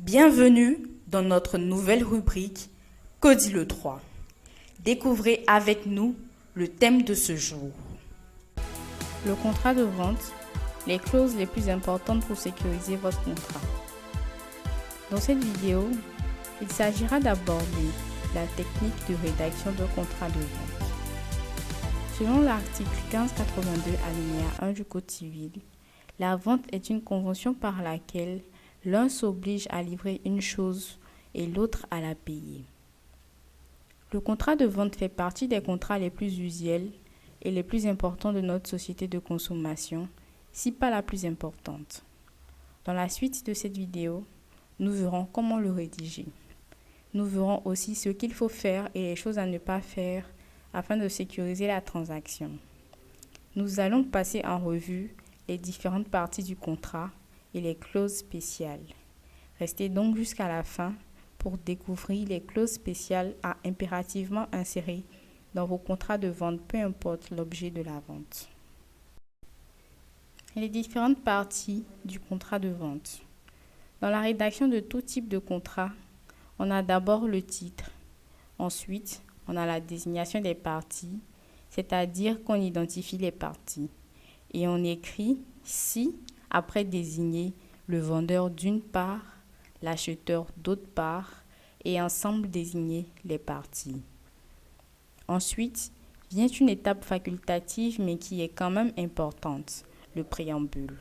Bienvenue dans notre nouvelle rubrique Cody le 3. Découvrez avec nous le thème de ce jour. Le contrat de vente, les clauses les plus importantes pour sécuriser votre contrat. Dans cette vidéo, il s'agira d'aborder la technique de rédaction d'un contrat de vente. Selon l'article 1582 alinéa 1 du Code civil, la vente est une convention par laquelle l'un s'oblige à livrer une chose et l'autre à la payer. Le contrat de vente fait partie des contrats les plus usuels et les plus importants de notre société de consommation, si pas la plus importante. Dans la suite de cette vidéo, nous verrons comment le rédiger. Nous verrons aussi ce qu'il faut faire et les choses à ne pas faire afin de sécuriser la transaction. Nous allons passer en revue les différentes parties du contrat et les clauses spéciales. Restez donc jusqu'à la fin pour découvrir les clauses spéciales à impérativement insérer dans vos contrats de vente, peu importe l'objet de la vente. Les différentes parties du contrat de vente. Dans la rédaction de tout type de contrat, on a d'abord le titre. Ensuite, on a la désignation des parties, c'est-à-dire qu'on identifie les parties. Et on écrit « si » après désigner le vendeur d'une part, l'acheteur d'autre part, et ensemble désigner les parties. Ensuite, vient une étape facultative mais qui est quand même importante, le préambule.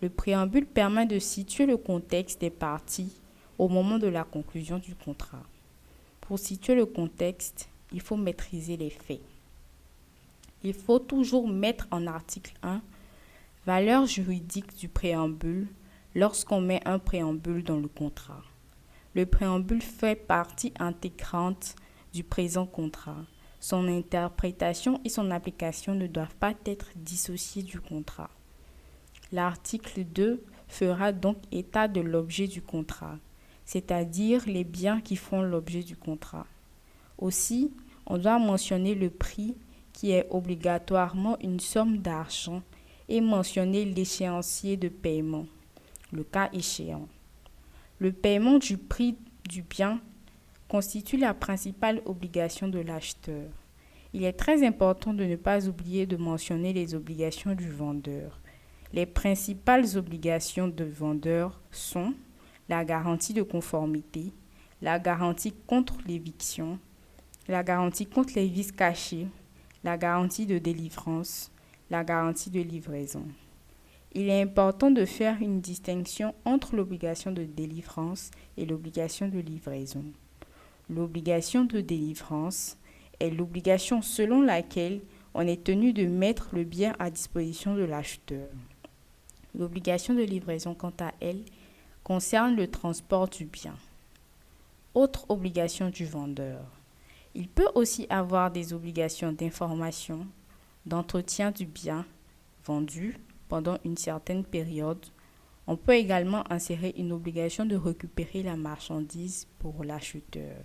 Le préambule permet de situer le contexte des parties au moment de la conclusion du contrat. Pour situer le contexte, il faut maîtriser les faits. Il faut toujours mettre en article 1 valeur juridique du préambule lorsqu'on met un préambule dans le contrat. Le préambule fait partie intégrante du présent contrat. Son interprétation et son application ne doivent pas être dissociées du contrat. L'article 2 fera donc état de l'objet du contrat, c'est-à-dire les biens qui font l'objet du contrat. Aussi, on doit mentionner le prix qui est obligatoirement une somme d'argent et mentionner l'échéancier de paiement, le cas échéant. Le paiement du prix du bien constitue la principale obligation de l'acheteur. Il est très important de ne pas oublier de mentionner les obligations du vendeur. Les principales obligations du vendeur sont la garantie de conformité, la garantie contre l'éviction, la garantie contre les vices cachés, la garantie de délivrance, la garantie de livraison. Il est important de faire une distinction entre l'obligation de délivrance et l'obligation de livraison. L'obligation de délivrance est l'obligation selon laquelle on est tenu de mettre le bien à disposition de l'acheteur. L'obligation de livraison, quant à elle, concerne le transport du bien. Autre obligation du vendeur. Il peut aussi avoir des obligations d'information, d'entretien du bien vendu pendant une certaine période. On peut également insérer une obligation de récupérer la marchandise pour l'acheteur.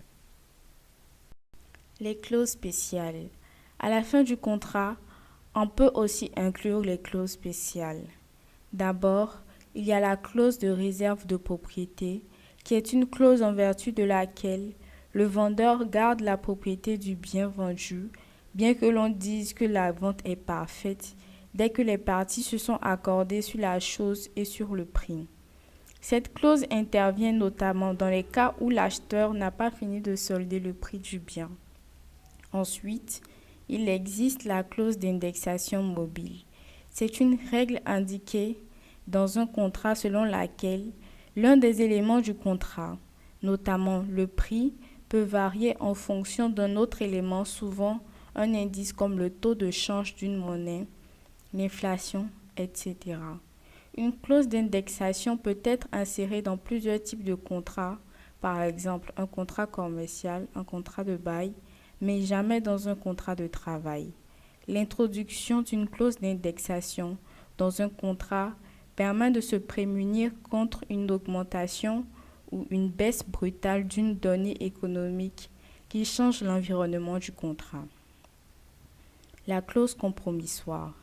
Les clauses spéciales. À la fin du contrat, on peut aussi inclure les clauses spéciales. D'abord, il y a la clause de réserve de propriété, qui est une clause en vertu de laquelle le vendeur garde la propriété du bien vendu, bien que l'on dise que la vente est parfaite, dès que les parties se sont accordées sur la chose et sur le prix. Cette clause intervient notamment dans les cas où l'acheteur n'a pas fini de solder le prix du bien. Ensuite, il existe la clause d'indexation mobile. C'est une règle indiquée dans un contrat selon laquelle l'un des éléments du contrat, notamment le prix, peut varier en fonction d'un autre élément, souvent un indice comme le taux de change d'une monnaie, l'inflation, etc. Une clause d'indexation peut être insérée dans plusieurs types de contrats, par exemple un contrat commercial, un contrat de bail, mais jamais dans un contrat de travail. L'introduction d'une clause d'indexation dans un contrat permet de se prémunir contre une augmentation ou une baisse brutale d'une donnée économique qui change l'environnement du contrat. La clause compromissoire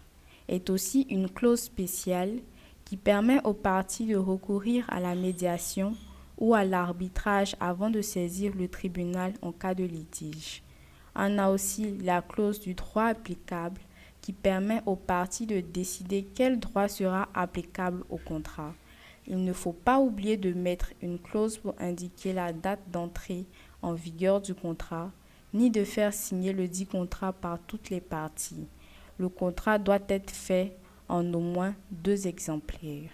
est aussi une clause spéciale qui permet aux parties de recourir à la médiation ou à l'arbitrage avant de saisir le tribunal en cas de litige. On a aussi la clause du droit applicable qui permet aux parties de décider quel droit sera applicable au contrat. Il ne faut pas oublier de mettre une clause pour indiquer la date d'entrée en vigueur du contrat, ni de faire signer le dit contrat par toutes les parties. Le contrat doit être fait en au moins 2 exemplaires.